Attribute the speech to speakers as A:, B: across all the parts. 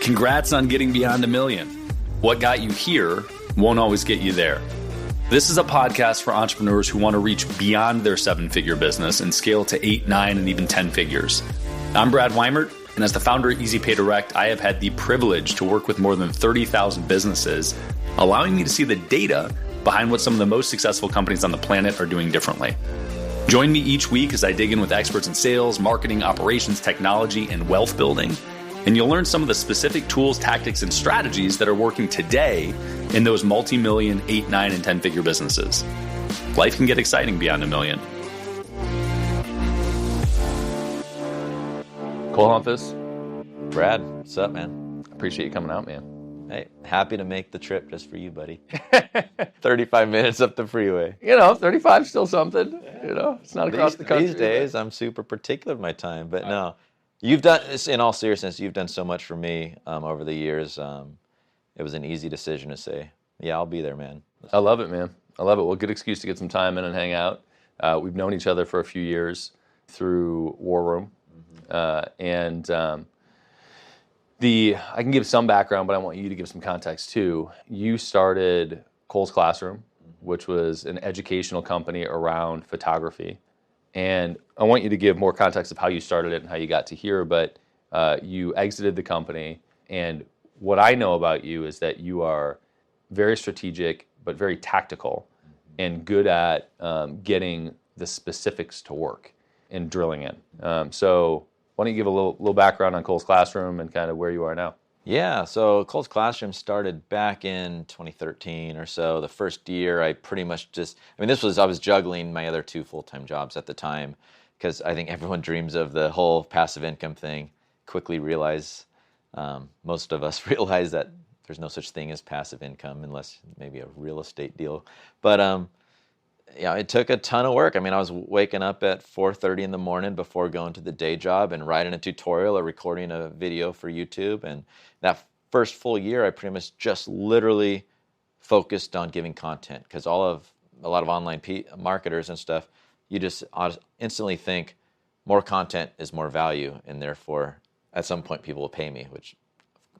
A: Congrats on getting beyond $1 million. What got you here won't always get you there. This is a podcast for entrepreneurs who want to reach beyond their 7-figure business and scale to 8, 9, and even 10 figures. I'm Brad Weimert, and as the founder of Easy Pay Direct, I have had the privilege to work with more than 30,000 businesses, allowing me to see the data behind what some of the most successful companies on the planet are doing differently. Join me each week as I dig in with experts in sales, marketing, operations, technology, and wealth building. And you'll learn some of the specific tools, tactics, and strategies that are working today in those multi-million, 8, 9, and 10-figure businesses. Life can get exciting beyond $1 million. Cole Humphus.
B: Brad, what's up, man?
A: Appreciate you coming out, man.
B: Hey, happy to make the trip just for you, buddy. 35 minutes up the freeway.
A: 35 is still something. It's not across the country.
B: These days, I'm super particular with my time, but no. You've done, in all seriousness, you've done so much for me over the years. It was an easy decision to say, yeah, I'll be there, man.
A: I love it, man. I love it. Well, good excuse to get some time in and hang out. We've known each other for a few years through War Room. I can give some background, but I want you to give some context too. You started Cole's Classroom, which was an educational company around photography. And I want you to give more context of how you started it and how you got to here, but you exited the company. And what I know about you is that you are very strategic, but very tactical and good at getting the specifics to work and drilling in. So why don't you give a little background on Cole's Classroom and kind of where you are now?
B: Yeah, so Cole's Classroom started back in 2013 or so. The first year I pretty much I was juggling my other 2 full-time jobs at the time because I think everyone dreams of the whole passive income thing. Quickly realize, most of us realize that there's no such thing as passive income unless maybe a real estate deal. But it took a ton of work. I was waking up at 4:30 in the morning before going to the day job and writing a tutorial or recording a video for YouTube. And that first full year, I pretty much just literally focused on giving content because a lot of online marketers and stuff, you just instantly think more content is more value, and therefore at some point people will pay me, which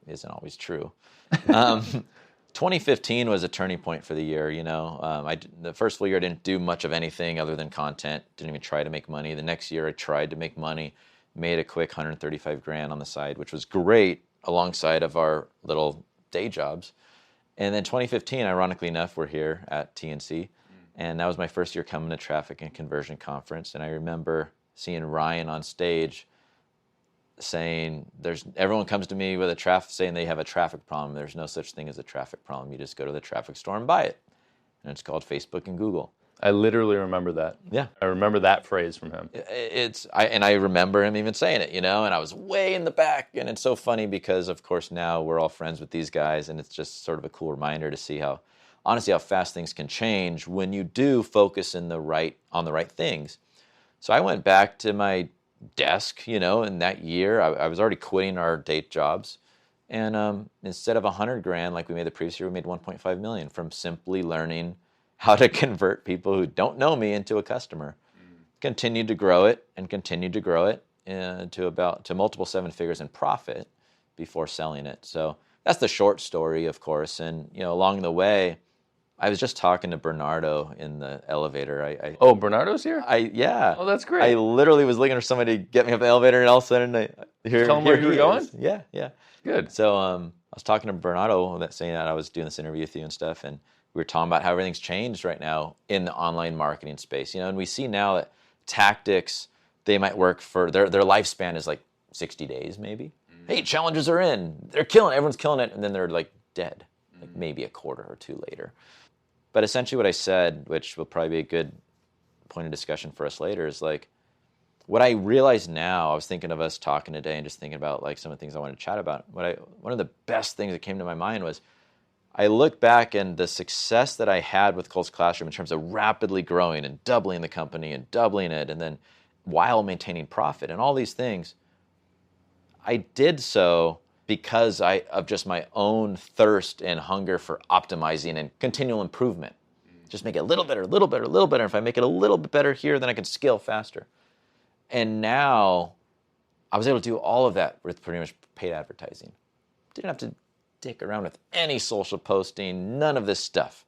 B: isn't always true. 2015 was a turning point for the year. The first full year I didn't do much of anything other than content. Didn't even try to make money. The next year I tried to make money, made a quick $135,000 on the side, which was great alongside of our little day jobs. And then 2015, ironically enough, we're here at TNC, and that was my first year coming to Traffic and Conversion Conference. And I remember seeing Ryan on stage saying, everyone comes to me with saying they have a traffic problem. There's no such thing as a traffic problem. You just go to the traffic store and buy it. And it's called Facebook and Google.
A: I literally remember that.
B: Yeah.
A: I remember that phrase from him.
B: I remember him even saying it, and I was way in the back. And it's so funny because, of course, now we're all friends with these guys, and it's just sort of a cool reminder to see how fast things can change when you do focus on the right things. So I went back to my desk, in that year. I was already quitting our day jobs. And instead of $100,000 like we made the previous year, we made $1.5 million from simply learning how to convert people who don't know me into a customer. Continued to grow it to multiple 7 figures in profit before selling it. So that's the short story, of course. And along the way, I was just talking to Bernardo in the elevator.
A: Bernardo's here?
B: Yeah.
A: Oh, that's great.
B: I literally was looking for somebody to get me up the elevator, and all of a sudden,
A: tell him where you were going?
B: Yeah.
A: Good.
B: So I was talking to Bernardo, saying that I was doing this interview with you and stuff, and we were talking about how everything's changed right now in the online marketing space. And we see now that tactics, they might work for, their lifespan is like 60 days maybe. Hey, challenges are in. Everyone's killing it, and then they're like dead, like maybe a quarter or 2 later. But essentially what I said, which will probably be a good point of discussion for us later, is like what I realize now. I was thinking of us talking today and just thinking about like some of the things I wanted to chat about. One of the best things that came to my mind was I look back and the success that I had with Cole's Classroom in terms of rapidly growing and doubling the company and doubling it, and then while maintaining profit and all these things, I did so because of just my own thirst and hunger for optimizing and continual improvement. Just make it a little better, a little better, a little better. If I make it a little bit better here, then I can scale faster. And now I was able to do all of that with pretty much paid advertising. Didn't have to dick around with any social posting, none of this stuff.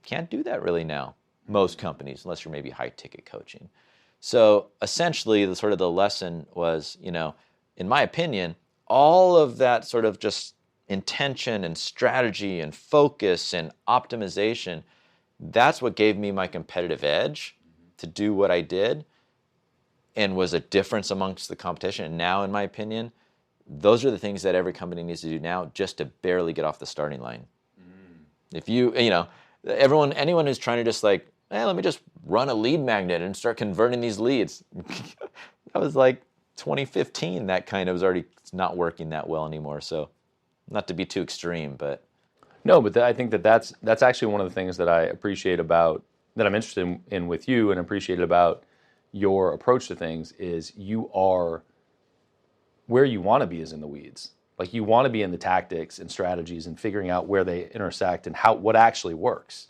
B: Can't do that really now, most companies, unless you're maybe high-ticket coaching. So essentially, the lesson was, in my opinion, all of that sort of just intention and strategy and focus and optimization, that's what gave me my competitive edge to do what I did and was a difference amongst the competition. And now, in my opinion, those are the things that every company needs to do now just to barely get off the starting line. If anyone who's trying to just let me just run a lead magnet and start converting these leads. That was 2015. That kind of was already not working that well anymore. So not to be too extreme, but.
A: No, but I think that's actually one of the things that I appreciate about, that I'm interested in with you and appreciate about your approach to things is you are where you want to be is in the weeds. Like you want to be in the tactics and strategies and figuring out where they intersect and what actually works.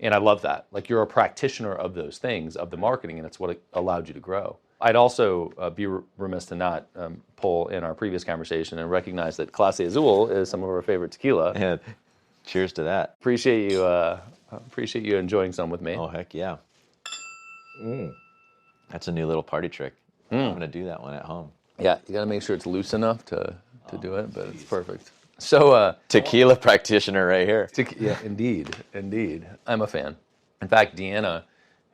A: And I love that. Like you're a practitioner of those things, of the marketing, and it's what allowed you to grow. I'd also be remiss to not pull in our previous conversation and recognize that Clase Azul is some of our favorite tequila.
B: Yeah. Cheers to that.
A: Appreciate you enjoying some with me.
B: Oh, heck yeah. That's a new little party trick. I'm going to do that one at home.
A: Yeah, you got to make sure it's loose enough to do it, but it's perfect. So
B: tequila practitioner right here.
A: Yeah, indeed. I'm a fan. In fact, Deanna,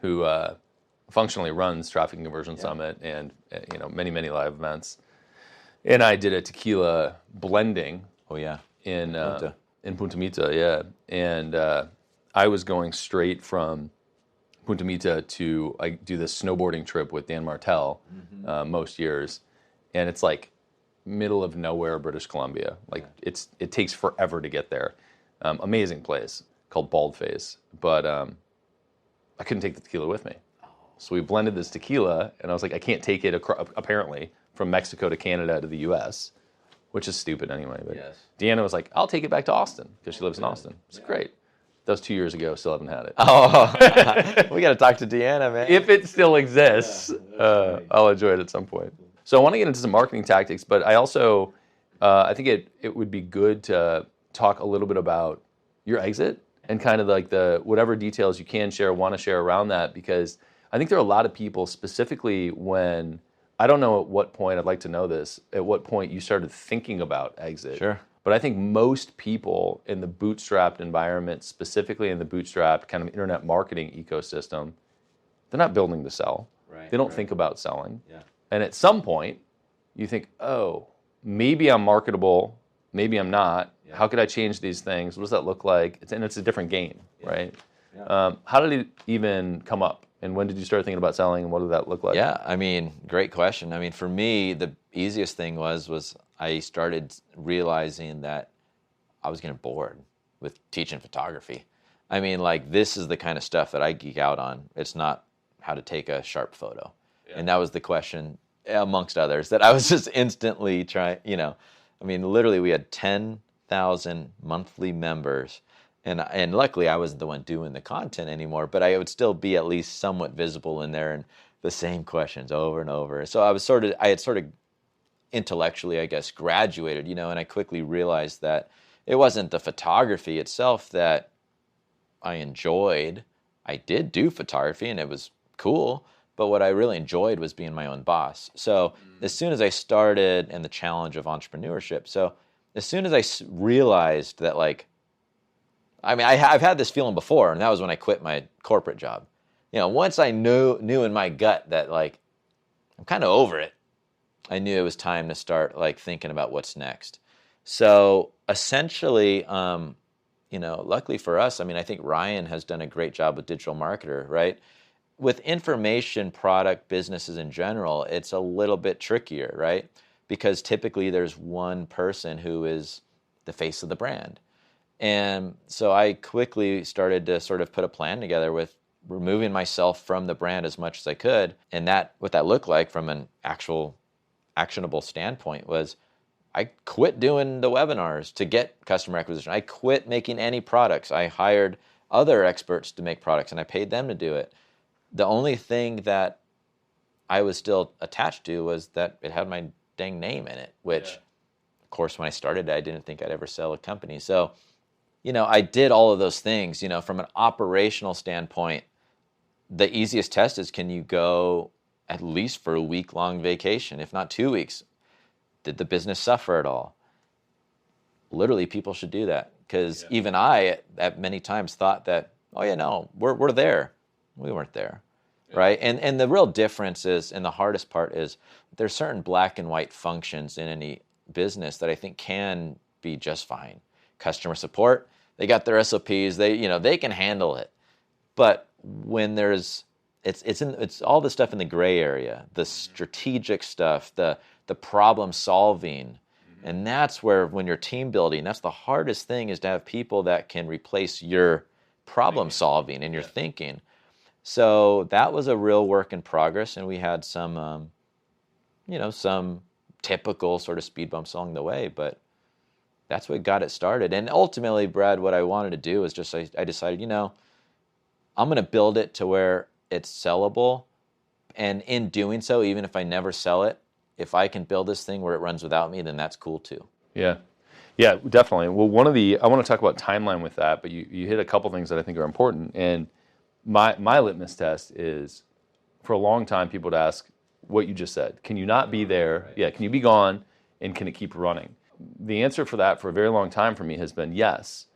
A: who functionally runs Traffic and Conversion Summit and many live events, and I did a tequila blending.
B: Oh yeah.
A: In Punta Mita, yeah, and I was going straight from Punta Mita to do this snowboarding trip with Dan Martell most years, and it's middle of nowhere, British Columbia. It takes forever to get there. Amazing place called Baldface, but I couldn't take the tequila with me. So we blended this tequila, and I was like, I can't take it apparently from Mexico to Canada to the U.S., which is stupid anyway. But yes. Deanna was like, I'll take it back to Austin because she lives in Austin. It's great. That was 2 years ago. Still haven't had it.
B: Oh, we got to talk to Deanna, man.
A: If it still exists, I'll enjoy it at some point. So I want to get into some marketing tactics, but I also, I think it would be good to talk a little bit about your exit and kind of the whatever details you can share, want to share around that, because I think there are a lot of people, specifically when, I don't know at what point, I'd like to know this, at what point you started thinking about exit.
B: Sure.
A: But I think most people in the bootstrapped environment, specifically in the bootstrapped kind of internet marketing ecosystem, they're not building to sell.
B: Right.
A: They don't think about selling.
B: Yeah.
A: And at some point, you think, oh, maybe I'm marketable, maybe I'm not. Yeah. How could I change these things? What does that look like? It's a different game, right? Yeah. How did it even come up? And when did you start thinking about selling, and what did that look like?
B: Yeah, great question. For me, the easiest thing was I started realizing that I was getting bored with teaching photography. This is the kind of stuff that I geek out on. It's not how to take a sharp photo. Yeah. And that was the question, amongst others, that I was just instantly trying, literally we had 10,000 monthly members. And luckily, I wasn't the one doing the content anymore, but I would still be at least somewhat visible in there, and the same questions over and over. So I had sort of intellectually, I guess, graduated, and I quickly realized that it wasn't the photography itself that I enjoyed. I did do photography, and it was cool, but what I really enjoyed was being my own boss. So as soon as I started, and the challenge of entrepreneurship, so as soon as I realized that, I've had this feeling before, and that was when I quit my corporate job. Once I knew in my gut that, I'm kind of over it, I knew it was time to start, thinking about what's next. So essentially, luckily for us, I think Ryan has done a great job with Digital Marketer, right? With information product businesses in general, it's a little bit trickier, right? Because typically there's one person who is the face of the brand. And so I quickly started to sort of put a plan together with removing myself from the brand as much as I could. And what that looked like from an actual actionable standpoint was I quit doing the webinars to get customer acquisition. I quit making any products. I hired other experts to make products, and I paid them to do it. The only thing that I was still attached to was that it had my dang name in it, which course, when I started, I didn't think I'd ever sell a company. So, I did all of those things. From an operational standpoint, the easiest test is, can you go at least for a week-long vacation, if not 2 weeks? Did the business suffer at all? Literally, people should do that, because even I, at many times, thought that, oh yeah, no, we're there. We weren't there, right? And the real difference is, and the hardest part is, there's certain black and white functions in any business that I think can be just fine. Customer support, they got their SOPs, they can handle it. But when it's all the stuff in the gray area, the strategic stuff, the problem solving. And that's where, when you're team building, that's the hardest thing, is to have people that can replace your problem solving and your thinking. So that was a real work in progress. And we had some typical sort of speed bumps along the way, but that's what got it started. And ultimately, Brad, what I wanted to do is just, I decided, I'm going to build it to where it's sellable. And in doing so, even if I never sell it, if I can build this thing where it runs without me, then that's cool too.
A: Yeah, definitely. Well, I want to talk about timeline with that, but you hit a couple things that I think are important. And my litmus test is, for a long time, people would ask what you just said. Can you not be there? Right. Yeah, can you be gone? And can it keep running? The answer for that, for a very long time for me, has been yes.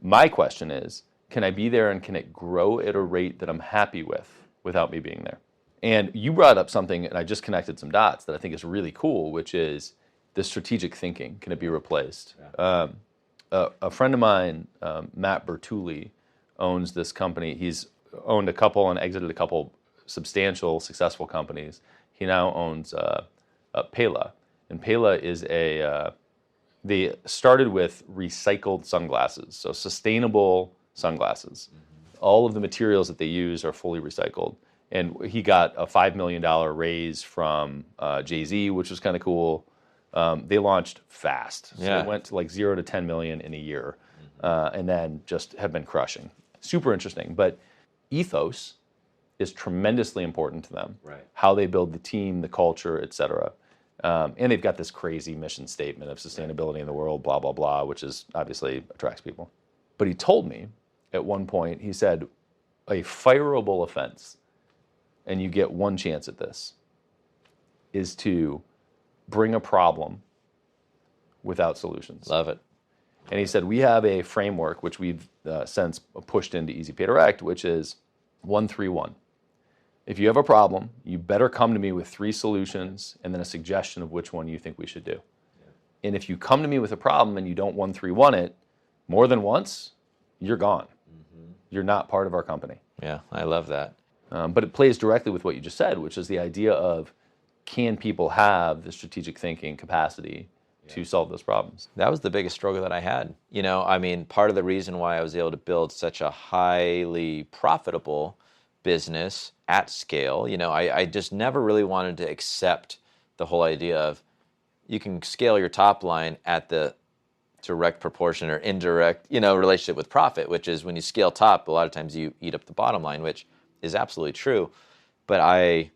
A: My question is, can I be there, and can it grow at a rate that I'm happy with without me being there? And you brought up something, and I just connected some dots that I think is really cool, which is the strategic thinking. Can it be replaced? Yeah. A friend of mine, Matt Bertulli, owns this company. He's owned a couple and exited a couple substantial, successful companies. He now owns Pela. And Pela is they started with recycled sunglasses, so sustainable sunglasses. Mm-hmm. All of the materials that they use are fully recycled. And he got a $5 million raise from Jay-Z, which was kind of cool. They launched fast. So it went to like 0 to 10 million in a year, and then just have been crushing. Super interesting. But ethos is tremendously important to them. Right. How they build the team, the culture, et cetera. And they've got this crazy mission statement of sustainability in the world, blah, blah, blah, which is obviously attracts people. But he told me at one point, he said, a fireable offense, and you get one chance at this, is to bring a problem without solutions.
B: Love it.
A: And he said, we have a framework, which we've since pushed into Easy Pay Direct, which is 1-3-1. If you have a problem, you better come to me with 3 solutions and then a suggestion of which one you think we should do. Yeah. And if you come to me with a problem and you don't 1-3-1 it more than once, you're gone. Mm-hmm. You're not part of our company.
B: Yeah, I love that.
A: But it plays directly with what you just said, which is the idea of, can people have the strategic thinking capacity to solve those problems?
B: That was the biggest struggle that I had. Part of the reason why I was able to build such a highly profitable business at scale, I just never really wanted to accept the whole idea of, you can scale your top line at the direct proportion or indirect, relationship with profit, which is, when you scale top, a lot of times you eat up the bottom line, which is absolutely true. But I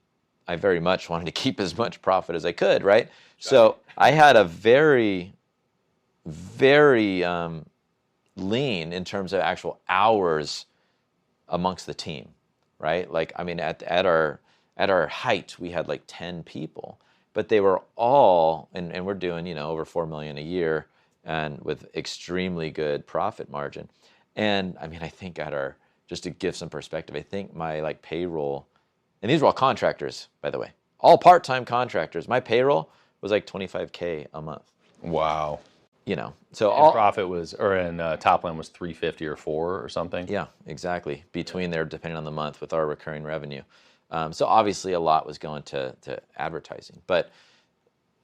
B: very much wanted to keep as much profit as I could, right? So I had a very, very lean in terms of actual hours amongst the team, right? At our height, we had like 10 people, but they were all, and we're doing, over 4 million a year, and with extremely good profit margin. And I think just to give some perspective, I think my payroll, and these were all contractors, by the way, all part-time contractors. My payroll was like $25K a month.
A: Wow.
B: So
A: all profit was, top line was 350 or 4 or something.
B: Yeah, exactly. Between there, depending on the month, with our recurring revenue. So obviously a lot was going to advertising. But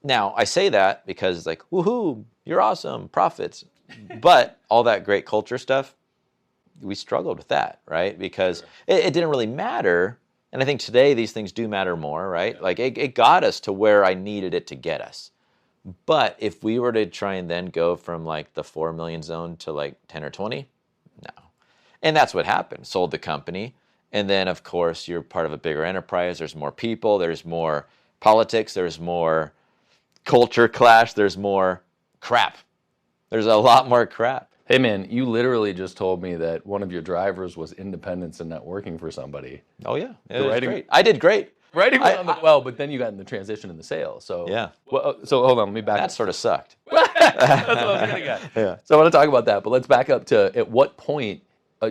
B: now I say that because it's like, woohoo, you're awesome, profits. But all that great culture stuff, we struggled with that, right? Because it didn't really matter. And I think today these things do matter more, right? Yeah. It got us to where I needed it to get us. But if we were to try and then go from the 4 million zone to 10 or 20, no. And that's what happened. Sold the company. And then, of course, you're part of a bigger enterprise. There's more people. There's more politics. There's more culture clash. There's more crap. There's a lot more crap.
A: Hey, man, you literally just told me that one of your drivers was independence and not working for somebody.
B: Oh, yeah. It
A: So
B: was great. I did great.
A: Writing on the well, but then you got in the transition in the sale. So
B: Yeah.
A: Well, so hold on, let me back
B: That
A: up.
B: sort of sucked.
A: That's what I was gonna get.
B: Yeah.
A: So I want to talk about that, but let's back up to at what point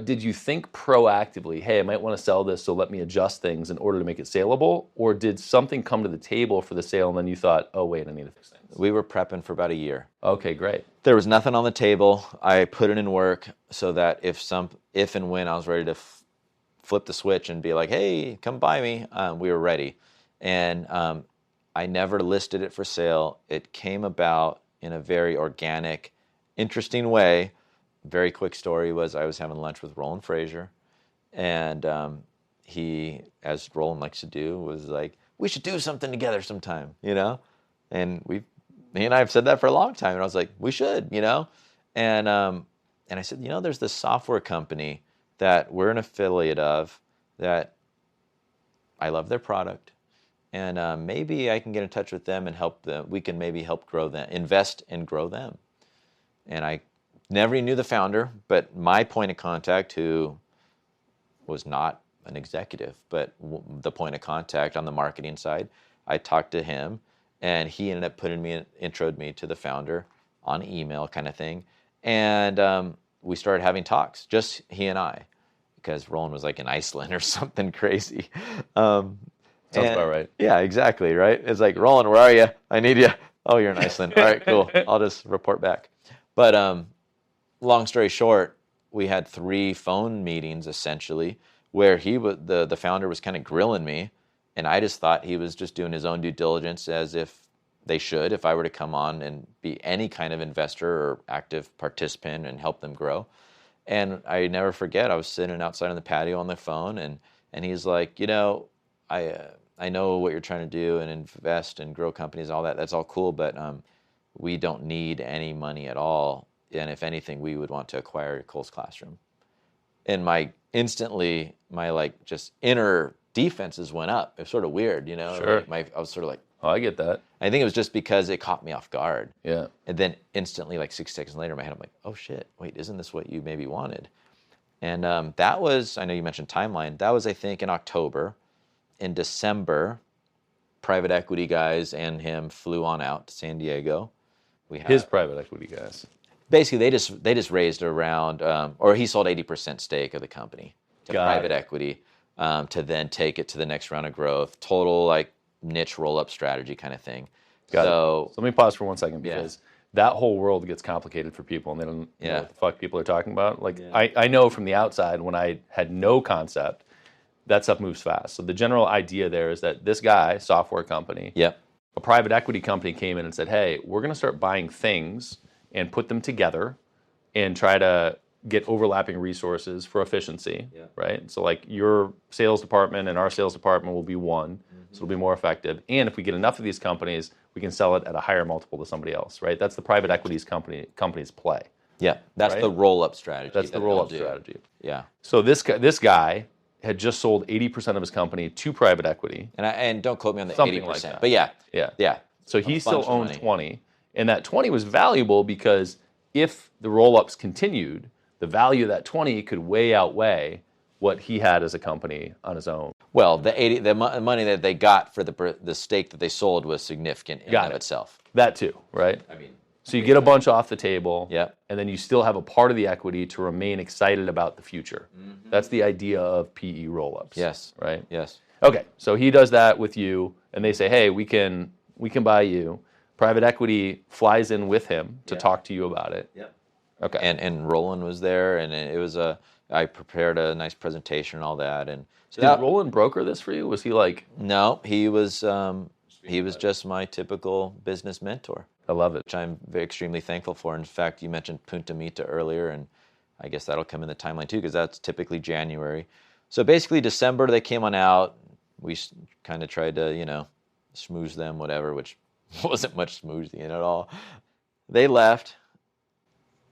A: did you think proactively, hey, I might want to sell this, so let me adjust things in order to make it saleable? Or did something come to the table for the sale and then you thought, oh, wait, I need to fix things?
B: We were prepping for about a year.
A: Okay, great.
B: There was nothing on the table. I put it in work so that if and when I was ready to flip the switch and be like, hey, come buy me, we were ready. And I never listed it for sale. It came about in a very organic, interesting way. Very quick story was I was having lunch with Roland Frazier, and he, as Roland likes to do, was like, we should do something together sometime, And he and I have said that for a long time, and I was like, we should, And I said, there's this software company that we're an affiliate of that I love their product, and maybe I can get in touch with them and help them. We can maybe help grow them, invest and grow them. And I never knew the founder, but my point of contact, who was not an executive, but the point of contact on the marketing side, I talked to him, and he ended up introed me to the founder on email kind of thing. And we started having talks, just he and I, because Roland was like in Iceland or something crazy.
A: Sounds about right.
B: Yeah, exactly, right? It's like, Roland, where are you? I need you. Oh, you're in Iceland. All right, cool. I'll just report back. But long story short, we had 3 phone meetings essentially where the founder was kind of grilling me, and I just thought he was just doing his own due diligence, as if they should, if I were to come on and be any kind of investor or active participant and help them grow. And I never forget, I was sitting outside on the patio on the phone, and he's like, I know what you're trying to do and invest and grow companies, all that. That's all cool, but we don't need any money at all. And if anything, we would want to acquire Cole's Classroom. And my just inner defenses went up. It was sort of weird,
A: Sure.
B: I was sort of like,
A: Oh, I get that.
B: I think it was just because it caught me off guard.
A: Yeah.
B: And then instantly, like 6 seconds later, in my head, I'm like, oh shit, wait, isn't this what you maybe wanted? And that was, I know you mentioned timeline, that was, I think, in October. In December, private equity guys and him flew on out to San Diego.
A: His private equity guys.
B: Basically, they just raised around, or he sold 80% stake of the company to private equity to then take it to the next round of growth. Total like niche roll-up strategy kind of thing.
A: So let me pause for 1 second, because that whole world gets complicated for people, and they don't know what the fuck people are talking about. Like I know from the outside, when I had no concept, that stuff moves fast. So the general idea there is that this guy, software company, a private equity company came in and said, hey, we're going to start buying things and put them together and try to get overlapping resources for efficiency, right? So like your sales department and our sales department will be one, so it'll be more effective. And if we get enough of these companies, we can sell it at a higher multiple to somebody else, right? That's the private equities company's play.
B: Yeah, that's the roll-up strategy.
A: That's the roll-up strategy.
B: Yeah.
A: So this guy had just sold 80% of his company to private equity.
B: And don't quote me on the
A: Something
B: 80%,
A: like that.
B: but yeah.
A: So he still owned 20, and that 20 was valuable because if the roll-ups continued, the value of that 20 could way outweigh what he had as a company on his own.
B: Well, the money that they got for the stake that they sold was significant in and of itself.
A: That too, right?
B: I mean,
A: so you get a bunch off the table,
B: Yep.
A: and then you still have a part of the equity to remain excited about the future. Mm-hmm. That's the idea of PE roll-ups.
B: Yes.
A: Right?
B: Yes.
A: Okay, so he does that with you, and they say, hey, we can buy you. Private equity flies in with him to talk to you about it.
B: Yep.
A: Okay.
B: And Roland was there, and it was I prepared a nice presentation and all that. And so
A: did Roland broker this for you? Was he like?
B: No, he was just my typical business mentor.
A: I love it.
B: Which I'm extremely thankful for. In fact, you mentioned Punta Mita earlier, and I guess that'll come in the timeline too, because that's typically January. So basically December, they came on out. We kind of tried to, smooze them, whatever, which wasn't much smoothing at all. They left.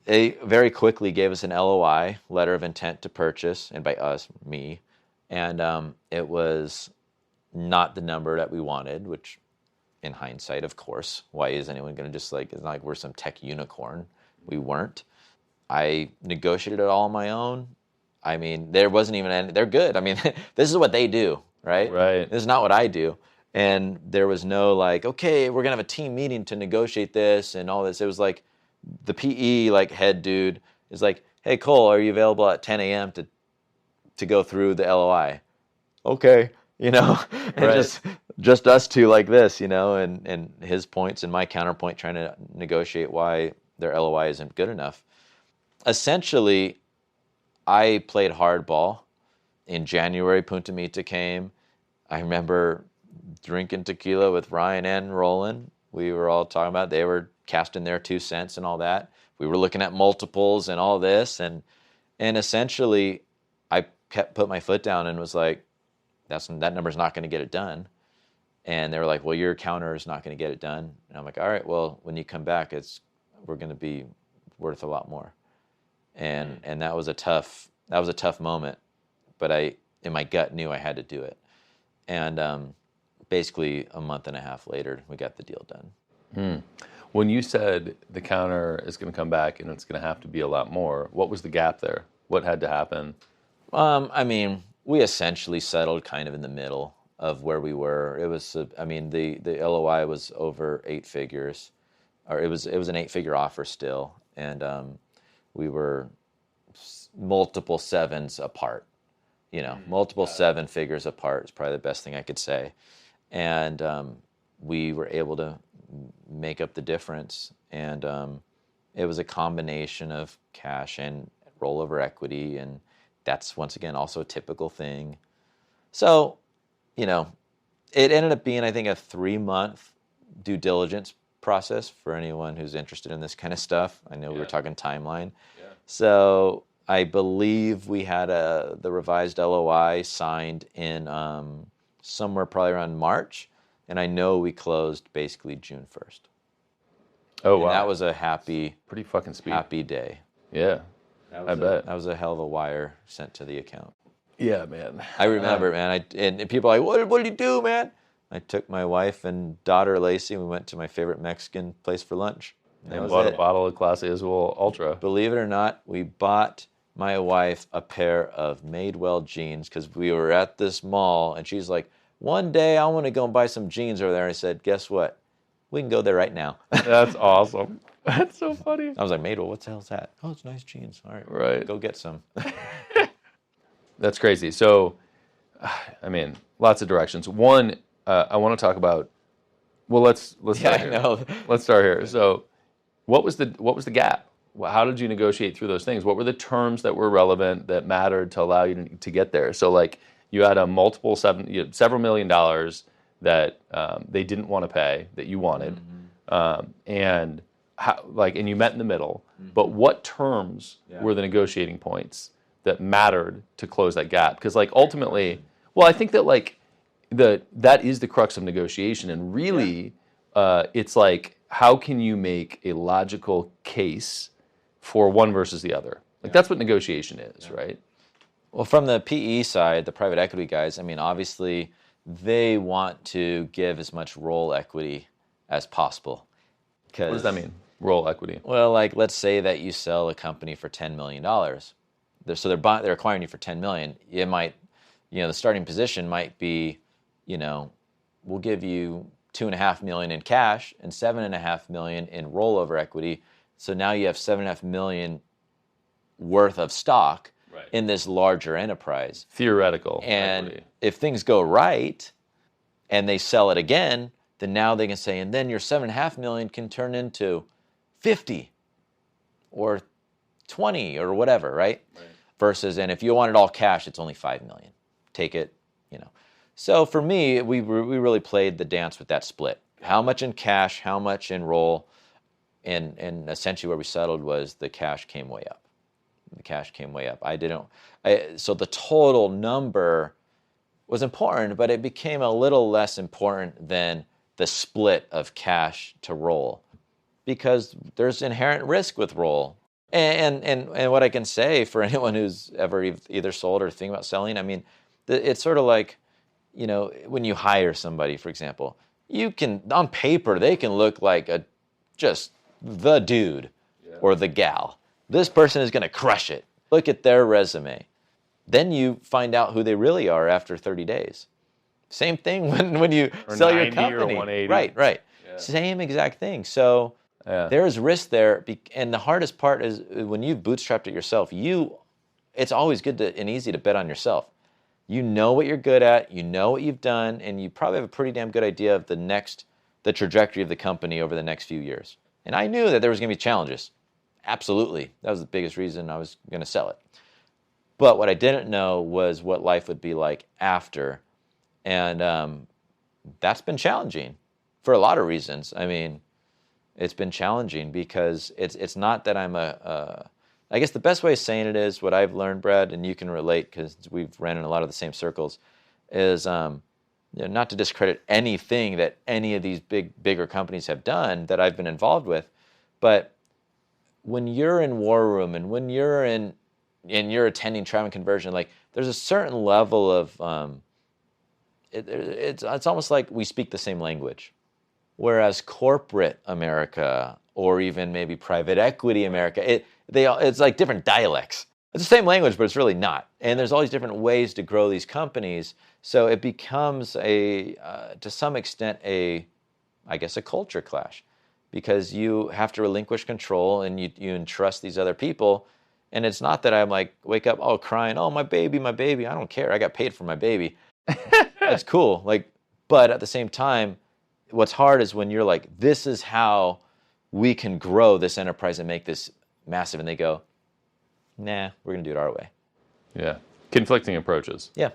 B: They very quickly gave us an LOI, letter of intent to purchase, and by us, me. And it was not the number that we wanted, which in hindsight, of course. Why is anyone going to just like, it's not like we're some tech unicorn. We weren't. I negotiated it all on my own. I mean, there wasn't even any, they're good. I mean, this is what they do, right?
A: Right.
B: This is not what I do. And there was no like, okay, we're going to have a team meeting to negotiate this and all this. It was like the PE like head dude is like, hey, Cole, are you available at 10 a.m. to go through the LOI? Okay. And
A: Right.
B: just us two like this, and his points and my counterpoint trying to negotiate why their LOI isn't good enough. Essentially, I played hardball. In January, Punta Mita came. I remember drinking tequila with Ryan and Roland. We were all talking about, they were casting their 2 cents and all that. We were looking at multiples and all this. And essentially, I put my foot down and was like, that number's not going to get it done. And they were like, well, your counter is not going to get it done. And I'm like, all right, well, when you come back, we're going to be worth a lot more. And that was a tough moment, but I, in my gut, knew I had to do it. And basically a month and a half later, we got the deal done.
A: When you said the counter is going to come back and it's going to have to be a lot more, what was the gap there? What had to happen?
B: I mean, we essentially settled kind of in the middle of where we were. It was, the LOI was over 8 figures, or it was an 8-figure offer still, and we were multiple sevens apart. Multiple 7 figures apart is probably the best thing I could say, and we were able to make up the difference, and it was a combination of cash and rollover equity, and that's, once again, also a typical thing. So, it ended up being, I think, a 3-month due diligence process for anyone who's interested in this kind of stuff. I know we were talking timeline. Yeah. So I believe we had the revised LOI signed in somewhere probably around March, and I know we closed basically June 1st.
A: Oh,
B: and
A: wow.
B: that was a pretty
A: fucking speed.
B: Happy day.
A: Yeah. I bet.
B: That was a hell of a wire sent to the account.
A: Yeah, man.
B: I remember, man. And people are like, what did you do, man? I took my wife and daughter, Lacey, and we went to my favorite Mexican place for lunch.
A: And bought a bottle of Clase Azul Ultra.
B: Believe it or not, we bought my wife a pair of Madewell jeans because we were at this mall, and she's like, one day I want to go and buy some jeans over there. And I said, guess what? We can go there right now.
A: That's awesome. That's so funny.
B: I was like, Madewell, what the hell's that? Oh, it's nice jeans. All right, go get some.
A: That's crazy. So, I mean, lots of directions. One, I want to talk about. Well, let's start here.
B: No.
A: Let's start here. So, what was the gap? How did you negotiate through those things? What were the terms that were relevant that mattered to allow you to get there? So, like, you had several $1 million that they didn't want to pay that you wanted, and you met in the middle. But what terms were the negotiating points that mattered to close that gap? Because ultimately, I think that that is the crux of negotiation, and really, it's how can you make a logical case for one versus the other? That's what negotiation is, right?
B: Well, from the PE side, the private equity guys, I mean, obviously, they want to give as much roll equity as possible.
A: What does that mean, roll equity?
B: Well, let's say that you sell a company for $10 million. So they're acquiring you for $10 million. It might, the starting position might be, we'll give you $2.5 million in cash and $7.5 million in rollover equity. So now you have $7.5 million worth of stock in this larger enterprise.
A: Theoretical
B: And
A: equity.
B: If things go right and they sell it again, then now they can say, and then your $7.5 million can turn into 50 or 20 or whatever, right? Versus, and if you want it all cash, it's only $5 million. Take it, So for me, we really played the dance with that split. How much in cash, how much in roll, and essentially where we settled was the cash came way up. The cash came way up. So the total number was important, but it became a little less important than the split of cash to roll, because there's inherent risk with roll. And what I can say for anyone who's ever either sold or thinking about selling, I mean, it's sort of like, when you hire somebody, for example, you can, on paper, they can look like just the dude or the gal. This person is going to crush it. Look at their resume. Then you find out who they really are after 30 days. Same thing when you sell your company.
A: Or 180.
B: Right.
A: Yeah.
B: Same exact thing. So there's risk there. And the hardest part is when you've bootstrapped it yourself, it's always good and easy to bet on yourself. You know what you're good at, you know what you've done, and you probably have a pretty damn good idea of the trajectory of the company over the next few years. And I knew that there was going to be challenges. Absolutely. That was the biggest reason I was going to sell it. But what I didn't know was what life would be like after. And that's been challenging for a lot of reasons. I mean, it's been challenging because it's not that I'm I guess the best way of saying it is what I've learned, Brad, and you can relate because we've ran in a lot of the same circles, is not to discredit anything that any of these bigger companies have done that I've been involved with, but when you're in War Room and when you're and you're attending Tribe and Conversion, like there's a certain level of it's almost like we speak the same language, whereas corporate America or even maybe private equity America, it's like different dialects. It's the same language, but it's really not. And there's all these different ways to grow these companies. So it becomes to some extent, I guess, a culture clash, because you have to relinquish control and you entrust these other people. And it's not that I'm like, wake up, crying, my baby. I don't care. I got paid for my baby. That's cool. But at the same time, what's hard is when you're like, this is how we can grow this enterprise and make this massive, and they go, nah, we're going to do it our way.
A: Yeah. Conflicting approaches.
B: Yeah.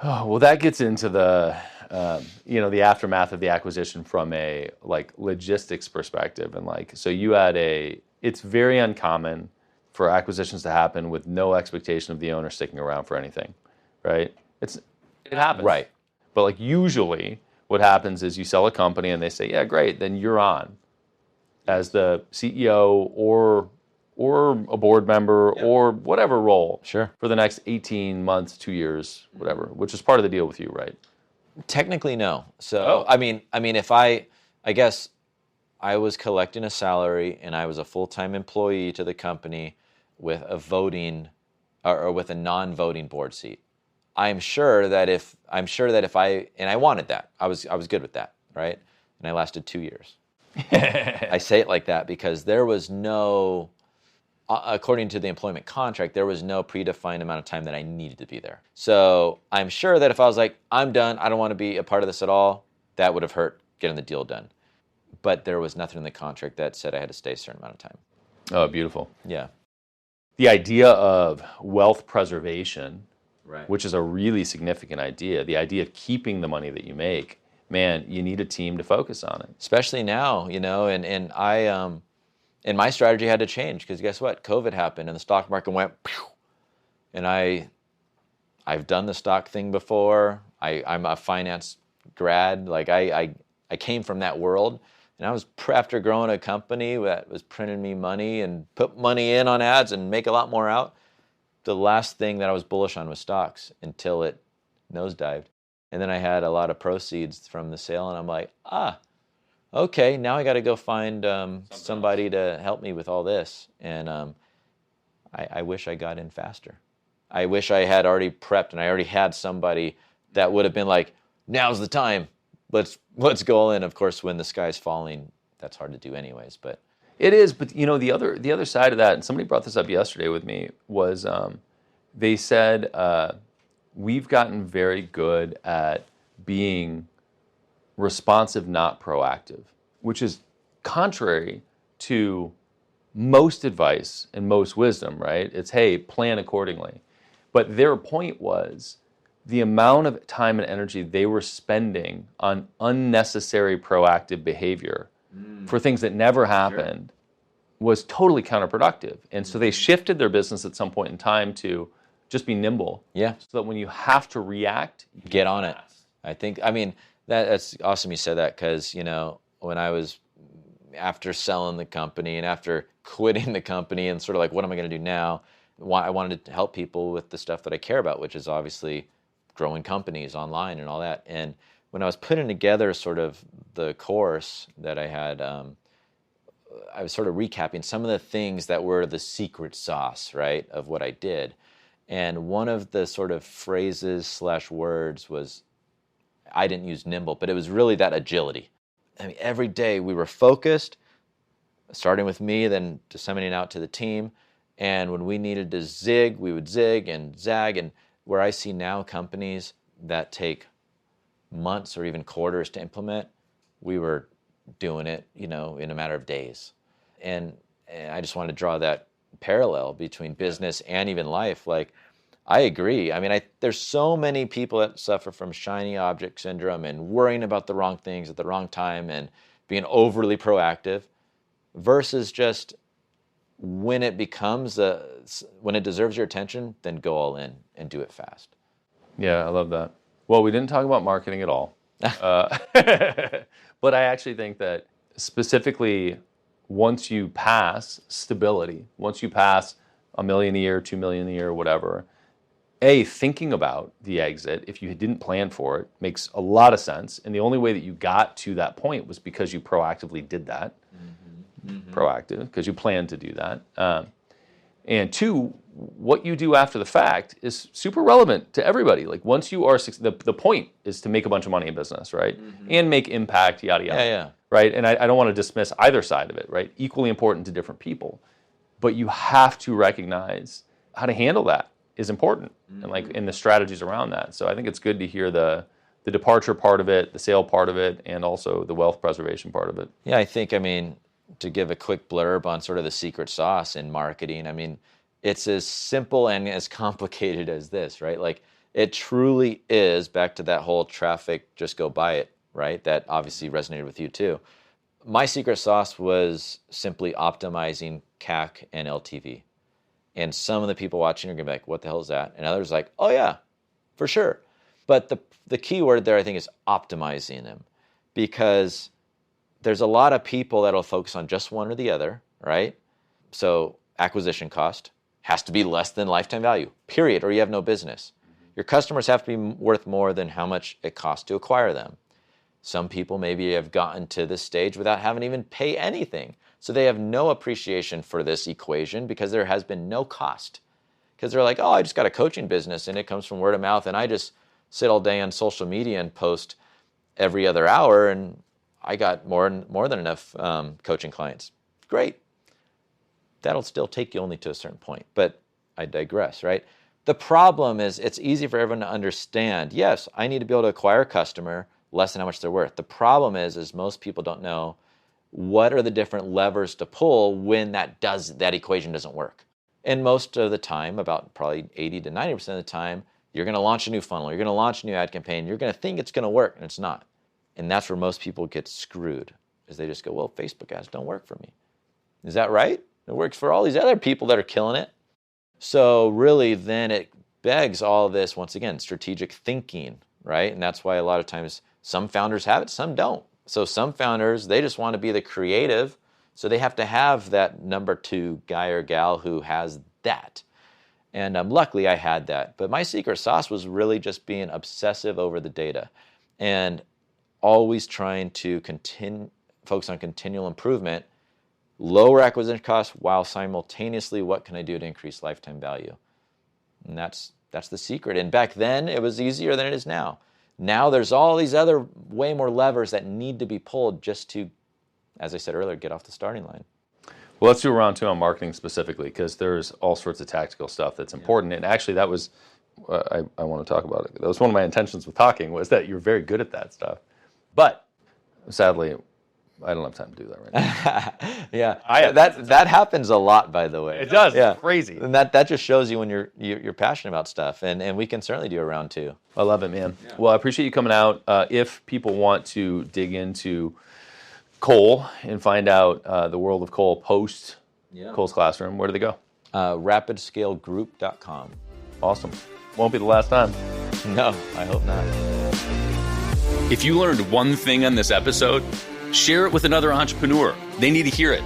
A: Oh, well, that gets into the aftermath of the acquisition from a logistics perspective. And so you had it's very uncommon for acquisitions to happen with no expectation of the owner sticking around for anything, right? It happens.
B: Right.
A: But usually what happens is you sell a company and they say, yeah, great, then you're on as the CEO or a board member or whatever role for the next 18 months, 2 years, whatever, which is part of the deal with you, right?
B: Technically, no. So, I mean, if I guess I was collecting a salary and I was a full-time employee to the company with a voting or with a non-voting board seat, I'm sure that if I wanted that, I was good with that, right? And I lasted 2 years. I say it like that because there was no, according to the employment contract, there was no predefined amount of time that I needed to be there. So I'm sure that if I was like, I'm done, I don't want to be a part of this at all, that would have hurt getting the deal done. But there was nothing in the contract that said I had to stay a certain amount of time.
A: Oh, beautiful.
B: Yeah.
A: The idea of wealth preservation,
B: right,
A: which is a really significant idea, the idea of keeping the money that you make, man, you need a team to focus on it.
B: Especially now, and I, and my strategy had to change because guess what? COVID happened and the stock market went, pew, and I've done the stock thing before. I'm a finance grad. I came from that world, and I was after growing a company that was printing me money and put money in on ads and make a lot more out. The last thing that I was bullish on was stocks until it nosedived. And then I had a lot of proceeds from the sale, and I'm like, okay, now I got to go find somebody to help me with all this. And I wish I got in faster. I wish I had already prepped, and I already had somebody that would have been like, now's the time. Let's go in. Of course, when the sky's falling, that's hard to do anyways. But
A: it is. But the other side of that, and somebody brought this up yesterday with me, was they said we've gotten very good at being responsive, not proactive, which is contrary to most advice and most wisdom, right? It's, hey, plan accordingly. But their point was the amount of time and energy they were spending on unnecessary proactive behavior for things that never happened was totally counterproductive. And so they shifted their business at some point in time to just be nimble.
B: Yeah.
A: So that when you have to react, you
B: get on it. That's awesome you said that because, when I was after selling the company and after quitting the company and sort of like, what am I going to do now? I wanted to help people with the stuff that I care about, which is obviously growing companies online and all that. And when I was putting together sort of the course that I had, I was sort of recapping some of the things that were the secret sauce, right, of what I did. And one of the sort of phrases / words was, I didn't use nimble, but it was really that agility. I mean, every day we were focused, starting with me, then disseminating out to the team. And when we needed to zig, we would zig and zag. And where I see now companies that take months or even quarters to implement, we were doing it, in a matter of days. And I just wanted to draw that parallel between business and even life. Like, I agree. I mean, there's so many people that suffer from shiny object syndrome and worrying about the wrong things at the wrong time and being overly proactive versus just when it becomes when it deserves your attention, then go all in and do it fast.
A: Yeah, I love that. Well, we didn't talk about marketing at all. But I actually think that specifically once you pass stability, once you pass $1 million a year, $2 million a year, whatever, thinking about the exit, if you didn't plan for it, makes a lot of sense. And the only way that you got to that point was because you proactively did that. Proactive, because you planned to do that. And two, what you do after the fact is super relevant to everybody. Like, once you are, the point is to make a bunch of money in business, right? And make impact, yada, yada.
B: Yeah.
A: Right? And I don't want to dismiss either side of it, right? Equally important to different people. But you have to recognize how to handle that is important, and the strategies around that. So I think it's good to hear the departure part of it, the sale part of it, and also the wealth preservation part of it.
B: Yeah, I think, to give a quick blurb on sort of the secret sauce in marketing, it's as simple and as complicated as this, right? Like, it truly is, back to that whole traffic, just go buy it, right? That obviously resonated with you too. My secret sauce was simply optimizing CAC and LTV. And some of the people watching are going to be like, what the hell is that? And others like, oh yeah, for sure. But the key word there, I think, is optimizing them, because there's a lot of people that'll focus on just one or the other, right? So acquisition cost has to be less than lifetime value, period, or you have no business. Your customers have to be worth more than how much it costs to acquire them. Some people maybe have gotten to this stage without having to even pay anything. So they have no appreciation for this equation because there has been no cost. Because they're like, oh, I just got a coaching business and it comes from word of mouth, and I just sit all day on social media and post every other hour, and I got more than enough coaching clients. Great. That'll still take you only to a certain point, but I digress, right? The problem is it's easy for everyone to understand, yes, I need to be able to acquire a customer less than how much they're worth. The problem is most people don't know what are the different levers to pull when that equation doesn't work. And most of the time, about probably 80 to 90% of the time, you're going to launch a new funnel, you're going to launch a new ad campaign, you're going to think it's going to work, and it's not. And that's where most people get screwed, is they just go, well, Facebook ads don't work for me. Is that right? It works for all these other people that are killing it. So really, then it begs all of this, once again, strategic thinking, right? And that's why a lot of times some founders have it, some don't. So some founders, they just want to be the creative, so they have to have that number 2 guy or gal who has that. And luckily, I had that. But my secret sauce was really just being obsessive over the data and always trying to focus on continual improvement, lower acquisition costs, while simultaneously, what can I do to increase lifetime value? And that's the secret. And back then, it was easier than it is now. Now there's all these other way more levers that need to be pulled just to, as I said earlier, get off the starting line.
A: Well, let's do a round 2 on marketing specifically, because there's all sorts of tactical stuff that's important. And actually, that was, I want to talk about it. That was one of my intentions with talking, was that you're very good at that stuff. But sadly, I don't have time to do that right now.
B: Yeah, that happens a lot, by the way.
A: It does.
B: Yeah.
A: It's crazy.
B: And that just shows you when you're passionate about stuff. And we can certainly do a round 2.
A: I love it, man. Yeah. Well, I appreciate you coming out. If people want to dig into Cole and find out the world of Cole post Cole's Classroom, where do they go?
B: RapidScaleGroup.com.
A: Awesome. Won't be the last time.
B: No, I hope not.
A: If you learned one thing on this episode, share it with another entrepreneur. They need to hear it.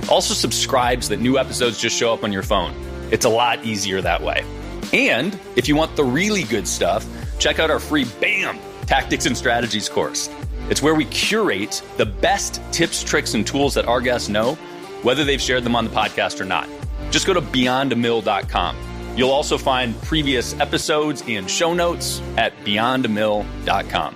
A: Also subscribe so that new episodes just show up on your phone. It's a lot easier that way. And if you want the really good stuff, check out our free BAM! Tactics and Strategies course. It's where we curate the best tips, tricks, and tools that our guests know, whether they've shared them on the podcast or not. Just go to beyondamill.com. You'll also find previous episodes and show notes at beyondamill.com.